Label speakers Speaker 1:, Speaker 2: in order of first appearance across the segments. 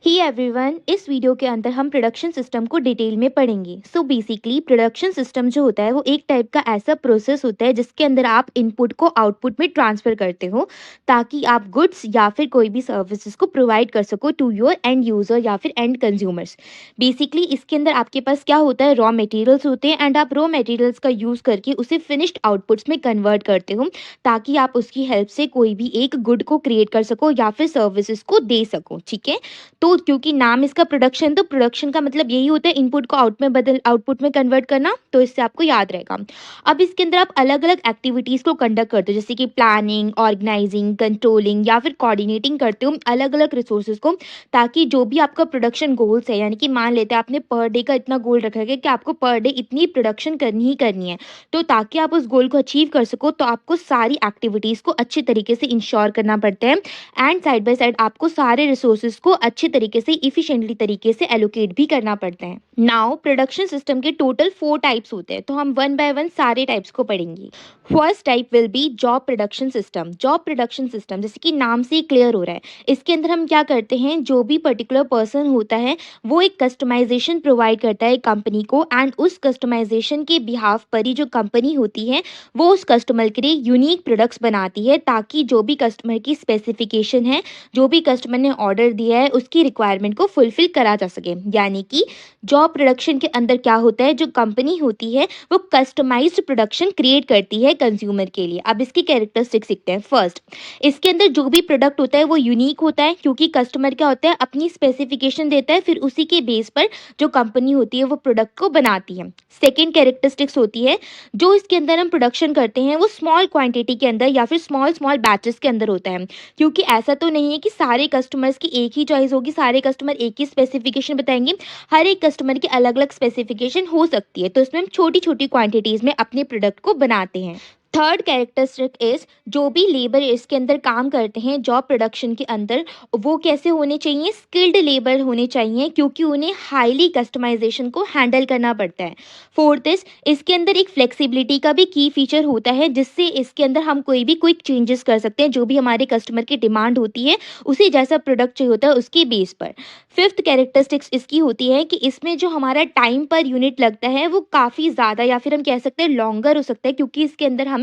Speaker 1: ही everyone, इस video के अंदर हम प्रोडक्शन सिस्टम को डिटेल में पढ़ेंगे। सो बेसिकली प्रोडक्शन सिस्टम जो होता है वो एक टाइप का ऐसा प्रोसेस होता है जिसके अंदर आप इनपुट को आउटपुट में ट्रांसफर करते हो ताकि आप गुड्स या फिर कोई भी सर्विसेज को प्रोवाइड कर सको टू योर एंड यूजर या फिर एंड कंज्यूमर्स। बेसिकली इसके अंदर आपके पास क्या होता है, रॉ मटेरियल्स होते हैं एंड आप रॉ मटेरियल्स का यूज करके उसे फिनिश्ड आउटपुट्स में कन्वर्ट करते हो ताकि आप उसकी हेल्प से कोई भी एक गुड को क्रिएट कर सको या फिर सर्विसेज को दे सको। ठीक है, तो क्योंकि नाम इसका प्रोडक्शन, तो प्रोडक्शन का मतलब यही होता है इनपुट को आउटपुट में कन्वर्ट करना, तो इससे आपको याद रहेगा। अब इसके अंदर आप अलग अलग एक्टिविटीज़ को कंडक्ट करते हो जैसे कि प्लानिंग, ऑर्गेनाइजिंग, कंट्रोलिंग या फिर कोऑर्डिनेटिंग करते हो अलग अलग रिसोर्सेज को, ताकि जो भी आपका प्रोडक्शन गोल्स है, यानी कि मान लेते हैं आपने पर डे का इतना गोल रखा है कि आपको पर डे इतनी प्रोडक्शन करनी ही करनी है, तो ताकि आप उस गोल को अचीव कर सको तो आपको सारी एक्टिविटीज़ को अच्छे तरीके से इंश्योर करना पड़ता है एंड साइड बाय साइड आपको सारे रिसोर्सेज को अच्छे तरीके से इफिशिएंटली तरीके से एलोकेट भी करना पड़ता है। नाउ प्रोडक्शन सिस्टम के टोटल 4 टाइप्स होते हैं, तो हम वन बाय वन सारे टाइप्स को पढ़ेंगे। First type will be job production system. Job production system जैसे कि नाम से ही क्लियर हो रहा है, इसके अंदर हम क्या करते हैं, जो भी पर्टिकुलर पर्सन होता है वो एक कस्टमाइजेशन प्रोवाइड करता है कंपनी को एंड उस कस्टमाइजेशन के बिहाफ पर ही जो कंपनी होती है वो उस कस्टमर के लिए यूनिक प्रोडक्ट्स बनाती है ताकि जो भी कस्टमर की स्पेसिफिकेशन है, जो भी कस्टमर ने ऑर्डर दिया है उसकी रिक्वायरमेंट को फुलफिल करा जा सके। यानी कि जॉब प्रोडक्शन के अंदर क्या होता है, जो कंपनी होती है वो कस्टमाइज्ड प्रोडक्शन क्रिएट करती है कंज्यूमर के लिए। अब इसकी कैरेक्टरिस्टिक्स सीखते हैं। फर्स्ट, इसके अंदर जो भी प्रोडक्ट होता है वो यूनिक होता है क्योंकि कस्टमर क्या होता है अपनी स्पेसिफिकेशन देता है, फिर उसी के बेस पर जो कंपनी होती है वो प्रोडक्ट को बनाती है। सेकेंड कैरेक्टरिस्टिक्स होती है, जो इसके अंदर हम प्रोडक्शन करते हैं वो स्मॉल क्वांटिटी के अंदर या फिर स्मॉल स्मॉल बैचेस के अंदर होता है, क्योंकि ऐसा तो नहीं है कि सारे कस्टमर्स की एक ही चॉइस होगी, सारे कस्टमर एक ही स्पेसिफिकेशन बताएंगे। हर एक कस्टमर की अलग अलग स्पेसिफिकेशन हो सकती है, तो इसमें हम छोटी छोटी क्वांटिटीज में अपने प्रोडक्ट को बनाते हैं। थर्ड कैरेक्टरिस्टिक इज, जो भी लेबर इसके अंदर काम करते हैं जॉब प्रोडक्शन के अंदर, वो कैसे होने चाहिए, स्किल्ड लेबर होने चाहिए क्योंकि उन्हें हाईली कस्टमाइजेशन को हैंडल करना पड़ता है। फोर्थ इज, इसके अंदर एक फ्लेक्सिबिलिटी का भी की फीचर होता है जिससे इसके अंदर हम कोई भी क्विक चेंजेस कर सकते हैं, जो भी हमारे कस्टमर की डिमांड होती है उसी जैसा प्रोडक्ट चाहिए होता है उसके बेस पर। फिफ्थ कैरेक्टरिस्टिक्स इसकी होती है कि इसमें जो हमारा टाइम पर यूनिट लगता है वो काफ़ी ज़्यादा या फिर हम कह सकते हैं लॉन्गर हो सकता है, क्योंकि इसके अंदर हमें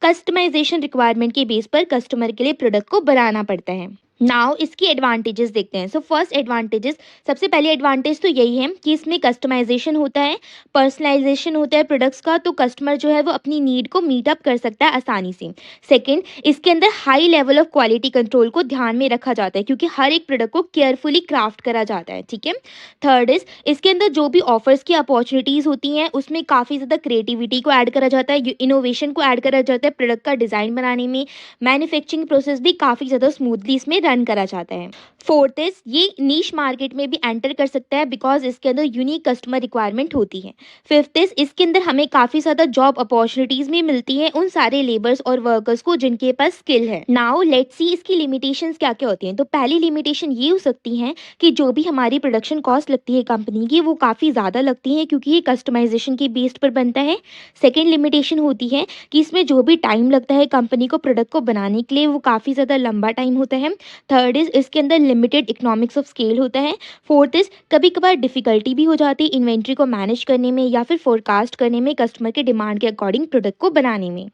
Speaker 1: कस्टमाइजेशन रिक्वायरमेंट के बेस पर कस्टमर के लिए प्रोडक्ट को बनाना पड़ता है। नाउ इसकी एडवांटेजेस देखते हैं। सो फर्स्ट एडवांटेजेस, सबसे पहले एडवांटेज तो यही है कि इसमें कस्टमाइजेशन होता है, पर्सनलाइजेशन होता है प्रोडक्ट्स का, तो कस्टमर जो है वो अपनी नीड को मीट अप कर सकता है आसानी से। सेकंड, इसके अंदर high level of quality control को ध्यान में रखा जाता है क्योंकि हर एक प्रोडक्ट को केयरफुली क्राफ्ट करा जाता है। ठीक है। थर्ड इज, इसके अंदर जो भी ऑफर्स की अपॉर्चुनिटीज़ होती हैं उसमें काफ़ी ज़्यादा क्रिएटिविटी को ऐड करा जाता है, इनोवेशन को ऐड करा जाता है प्रोडक्ट का डिज़ाइन बनाने में, मैन्युफैक्चरिंग प्रोसेस भी काफ़ी ज़्यादा स्मूथली इसमें रन करा जाता है। फोर्थ इज, ये नीश मार्केट में भी एंटर कर सकता है बिकॉज इसके अंदर यूनिक कस्टमर रिक्वायरमेंट होती है। फिफ्थ इज, इसके अंदर हमें काफ़ी ज़्यादा जॉब अपॉर्चुनिटीज़ भी मिलती हैं उन सारे लेबर्स और वर्कर्स को जिनके पास स्किल है। नाउ लेट्स सी इसकी लिमिटेशंस क्या क्या होती हैं। तो पहली लिमिटेशन ये हो सकती है कि जो भी हमारी प्रोडक्शन कॉस्ट लगती है कंपनी की वो काफ़ी ज़्यादा लगती है क्योंकि ये कस्टमाइजेशन के बेस्ड पर बनता है। सेकेंड लिमिटेशन होती है कि इसमें जो भी टाइम लगता है कंपनी को प्रोडक्ट को बनाने के लिए वो काफ़ी ज़्यादा लंबा टाइम होता है। थर्ड इज, इसके अंदर लिमिटेड इकोनॉमिक्स ऑफ स्केल होता है। फोर्थ इज, कभी कभार डिफिकल्टी भी हो जाती है इन्वेंट्री को मैनेज करने में या फिर फोरकास्ट करने में कस्टमर के डिमांड के अकॉर्डिंग प्रोडक्ट को बनाने में।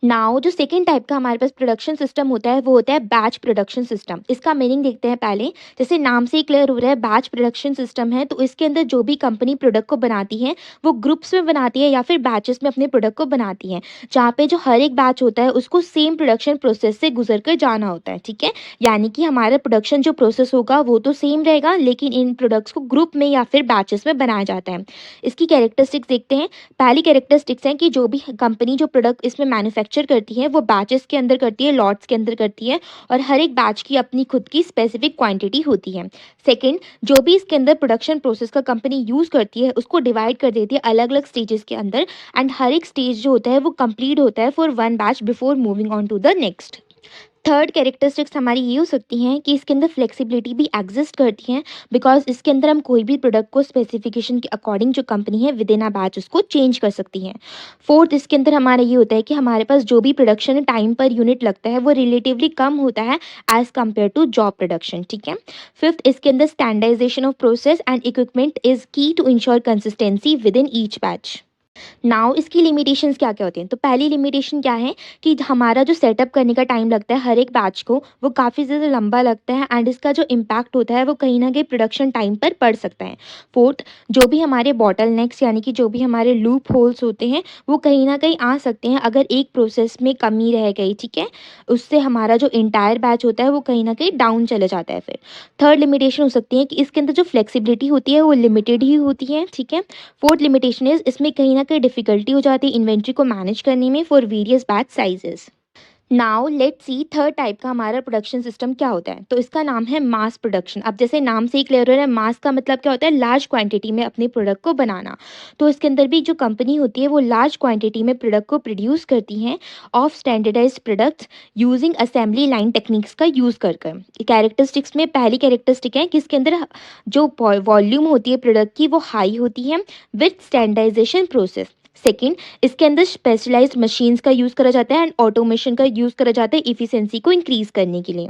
Speaker 1: नाउ जो सेकेंड टाइप का हमारे पास प्रोडक्शन सिस्टम होता है वो होता है बैच प्रोडक्शन सिस्टम। इसका मीनिंग देखते हैं पहले। जैसे नाम से ही क्लियर हो रहा है बैच प्रोडक्शन सिस्टम है, तो इसके अंदर जो भी कंपनी प्रोडक्ट को बनाती है वो ग्रुप्स में बनाती है या फिर बैचेस में अपने प्रोडक्ट को बनाती है, जहाँ पे जो हर एक बैच होता है उसको सेम प्रोडक्शन प्रोसेस से गुजर कर जाना होता है। ठीक है, यानी कि हमारा प्रोडक्शन जो प्रोसेस होगा वो तो सेम रहेगा लेकिन इन प्रोडक्ट्स को ग्रुप में या फिर बैचेस में बनाया जाता है। इसकी कैरेक्टरिस्टिक्स देखते हैं। पहली कैरेक्टरिस्टिक्स है कि जो भी कंपनी जो प्रोडक्ट इसमें मैन्युफैक्चर करती है वो बैचेस के अंदर करती है, लॉट्स के अंदर करती है और हर एक बैच की अपनी खुद की स्पेसिफिक क्वांटिटी होती है। सेकंड, जो भी इसके अंदर प्रोडक्शन प्रोसेस का कंपनी यूज़ करती है उसको डिवाइड कर देती है अलग अलग स्टेजेस के अंदर एंड हर एक स्टेज जो होता है वो कंप्लीट होता है for one batch before moving on to the next. Third characteristics हमारी ये हो सकती हैं कि इसके अंदर फ्लेक्सिबिलिटी भी एग्जिस्ट करती हैं, बिकॉज इसके अंदर हम कोई भी प्रोडक्ट को स्पेसिफिकेशन के अकॉर्डिंग जो कंपनी है विद इन अ बैच उसको चेंज कर सकती हैं। फोर्थ, इसके अंदर हमारा ये होता है कि हमारे पास जो भी प्रोडक्शन टाइम पर यूनिट लगता है वो रिलेटिवली कम होता है as compared to job production. ठीक है। फिफ्थ, इसके अंदर standardisation of process and equipment is key to ensure consistency within each batch. Now इसकी लिमिटेशंस क्या-क्या होती हैं? तो पहली लिमिटेशन क्या है कि हमारा जो सेटअप करने का टाइम लगता है हर एक बैच को, वो काफ़ी ज़्यादा लंबा लगता है एंड इसका जो इम्पैक्ट होता है वो कहीं न कहीं प्रोडक्शन टाइम पर पड़ सकता है। फोर्थ, जो भी हमारे बॉटलनेक्स यानी कि जो भी हमारे लूप होल्स होते हैं, वो कहीं न कहीं आ सकते हैं अगर एक प्रोसेस में कमी रह गई, ठीक है? उससे हमारा जो एंटायर बैच होता है वो कहीं न कहीं डाउन चले जाता है फिर। थर्ड लिमिटेशन हो सकती है कि इसके अंदर जो फ्लेक्सिबिलिटी होती है वो लिमिटेड ही होती है, ठीक है? फोर्थ लिमिटेशन इज इसमें कहीं ना कहीं डिफिकल्टी हो जाती है इन्वेंट्री को मैनेज करने में for various batch sizes. Now let's see third type का हमारा प्रोडक्शन सिस्टम क्या होता है। तो इसका नाम है मास प्रोडक्शन। अब जैसे नाम से ही क्लियर हो रहा है, मास का मतलब क्या होता है, लार्ज क्वांटिटी में अपने प्रोडक्ट को बनाना। तो इसके अंदर भी जो कंपनी होती है वो लार्ज क्वांटिटी में प्रोडक्ट को प्रोड्यूस करती हैं of standardised products using assembly line techniques का यूज़ कर कर। कैरेक्टरिस्टिक्स में पहली कैरेक्टरिस्टिक है कि इसके अंदर जो वॉल्यूम होती है प्रोडक्ट की वो हाई होती है विथ स्टैंडर्डाइजेशन प्रोसेस। सेकेंड, इसके अंदर स्पेशलाइज्ड मशीन्स का यूज़ करा जाता है एंड ऑटोमेशन का यूज़ करा जाता है इफिशिएंसी को इंक्रीज करने के लिए।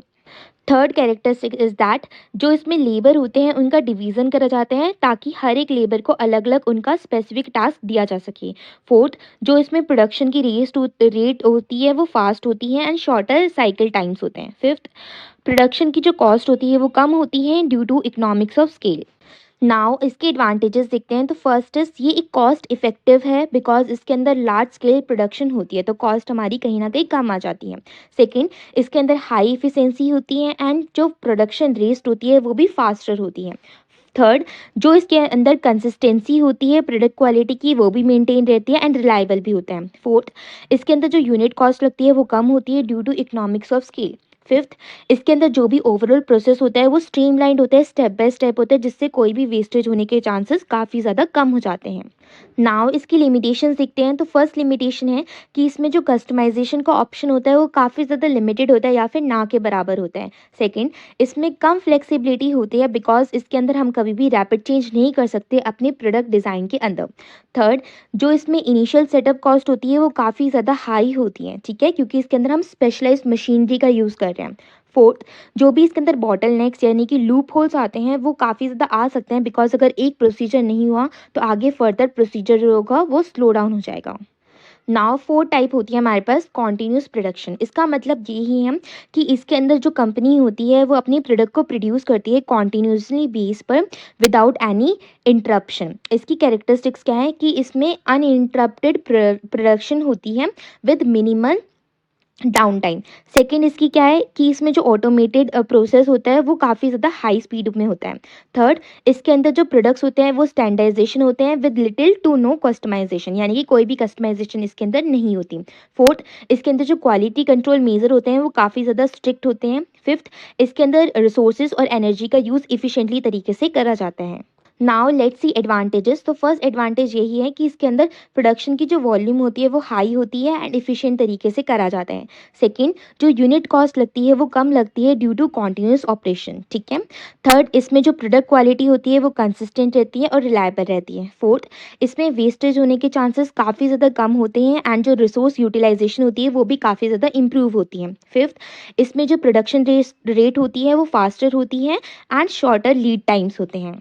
Speaker 1: थर्ड कैरेक्टरिस्टिक इज दैट जो इसमें लेबर होते हैं उनका डिवीजन करा जाता है ताकि हर एक लेबर को अलग अलग उनका स्पेसिफिक टास्क दिया जा सके। फोर्थ, जो इसमें प्रोडक्शन की रेट होती है वो फास्ट होती है एंड शॉर्टर साइकिल टाइम्स होते हैं। फिफ्थ, प्रोडक्शन की जो कॉस्ट होती है वो कम होती है due to economics of scale. Now इसके एडवांटेजेस देखते हैं। तो फर्स्ट इज ये एक कॉस्ट इफेक्टिव है बिकॉज इसके अंदर लार्ज स्केल प्रोडक्शन होती है तो कॉस्ट हमारी कहीं ना कहीं कम आ जाती है। सेकंड, इसके अंदर हाई इफिशिएंसी होती है एंड जो प्रोडक्शन रेट होती है वो भी फास्टर होती है। थर्ड, जो इसके अंदर कंसिस्टेंसी होती है प्रोडक्ट क्वालिटी की वो भी मेंटेन रहती है एंड रिलायबल भी होता है। फोर्थ, इसके अंदर जो यूनिट कॉस्ट लगती है वो कम होती है due to economics of scale. Fifth, इसके अंदर जो भी ओवरऑल प्रोसेस होता है वो स्ट्रीमलाइंड होता है, स्टेप बाय स्टेप होता है, जिससे कोई भी वेस्टेज होने के चांसेस काफ़ी ज़्यादा कम हो जाते हैं। नाउ इसकी लिमिटेशंस देखते हैं। तो फर्स्ट लिमिटेशन है कि इसमें जो कस्टमाइजेशन का ऑप्शन होता है वो काफ़ी ज़्यादा लिमिटेड होता है या फिर ना के बराबर होता है। सेकंड, इसमें कम फ्लेक्सिबिलिटी होती है बिकॉज इसके अंदर हम कभी भी रैपिड चेंज नहीं कर सकते अपने प्रोडक्ट डिज़ाइन के अंदर। थर्ड, जो इसमें इनिशियल सेटअप कॉस्ट होती है वो काफ़ी ज़्यादा हाई होती है, ठीक है, क्योंकि इसके अंदर हम स्पेशलाइज्ड मशीनरी का यूज़ कर रहे हैं। फोर्थ, जो भी इसके अंदर बॉटल नेक्स यानी कि लूप होल्स आते हैं वो काफ़ी ज़्यादा आ सकते हैं बिकॉज अगर एक प्रोसीजर नहीं हुआ तो आगे फर्दर प्रोसीजर जो होगा वो स्लो डाउन हो जाएगा। नाउ फोर टाइप होती है हमारे पास कॉन्टिन्यूस प्रोडक्शन। इसका मतलब यही है कि इसके अंदर जो कंपनी होती है वो अपनी प्रोडक्ट को प्रोड्यूस करती है कॉन्टिन्यूसली बेस पर विदाउट एनी इंटरप्शन। इसकी कैरेक्टरिस्टिक्स क्या है कि इसमें अनइंटरप्टेड प्रोडक्शन होती है with minimal down time. Second, इसकी क्या है कि इसमें जो ऑटोमेटेड प्रोसेस होता है वो काफ़ी ज़्यादा हाई स्पीड में होता है। थर्ड, इसके अंदर जो प्रोडक्ट्स होते हैं वो स्टैंडर्डाइजेशन होते हैं with little to no customisation, यानी कि कोई भी कस्टमाइजेशन इसके अंदर नहीं होती। फोर्थ, इसके अंदर जो क्वालिटी कंट्रोल मेजर होते हैं वो काफ़ी ज़्यादा स्ट्रिक्ट होते हैं। फिफ्थ, इसके अंदर रिसोर्सेज और एनर्जी का यूज़ इफिशिएंटली तरीके से करा जाता है। Now let's see advantages. तो फर्स्ट एडवांटेज यही है कि इसके अंदर प्रोडक्शन की जो वॉल्यूम होती है वो हाई होती है एंड एफिशिएंट तरीके से करा जाता है। सेकंड, जो यूनिट कॉस्ट लगती है वो कम लगती है ड्यू टू कॉन्टिन्यूस ऑपरेशन, ठीक है। थर्ड, इसमें जो प्रोडक्ट क्वालिटी होती है वो कंसिस्टेंट रहती है और रिलायबल रहती है। फोर्थ, इसमें वेस्टेज होने के चांसेस काफ़ी ज़्यादा कम होते हैं एंड जो रिसोर्स यूटिलाइजेशन होती है वो भी काफ़ी ज़्यादा इंप्रूव होती है। फिफ्थ, इसमें जो प्रोडक्शन रेट होती है वो फास्टर होती है एंड शॉर्टर लीड टाइम्स होते हैं।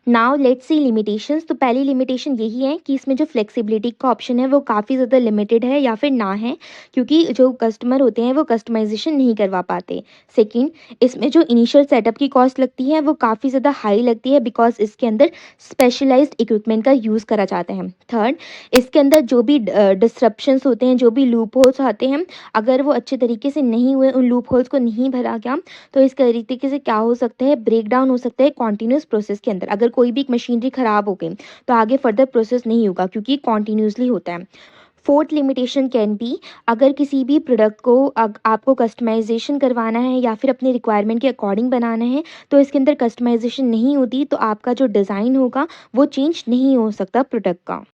Speaker 1: Now let's see limitations. तो पहली लिमिटेशन यही है कि इसमें जो फ्लेक्सिबिलिटी का ऑप्शन है वो काफ़ी ज़्यादा लिमिटेड है या फिर ना है, क्योंकि जो कस्टमर होते हैं वो कस्टमाइजेशन नहीं करवा पाते। सेकंड, इसमें जो इनिशियल सेटअप की कॉस्ट लगती है वो काफ़ी ज़्यादा हाई लगती है बिकॉज इसके अंदर स्पेशलाइज्ड इक्विपमेंट का यूज़ करा जाता है। थर्ड, इसके अंदर जो भी डिस्ट्रप्शंस होते हैं, जो भी लूप होल्स आते हैं, अगर वो अच्छे तरीके से नहीं हुए, उन लूप होल्स को नहीं भरा गया, तो इस तरीके से क्या हो सकता है, ब्रेक डाउन हो सकता है कॉन्टिन्यूस प्रोसेस के अंदर। अगर कोई भी मशीनरी खराब हो गई तो आगे फर्दर प्रोसेस नहीं होगा क्योंकि कॉन्टिन्यूसली होता है। फोर्थ लिमिटेशन कैन बी, अगर किसी भी प्रोडक्ट को आपको कस्टमाइजेशन करवाना है या फिर अपने रिक्वायरमेंट के अकॉर्डिंग बनाना है तो इसके अंदर कस्टमाइजेशन नहीं होती तो आपका जो डिज़ाइन होगा वो चेंज नहीं हो सकता प्रोडक्ट का।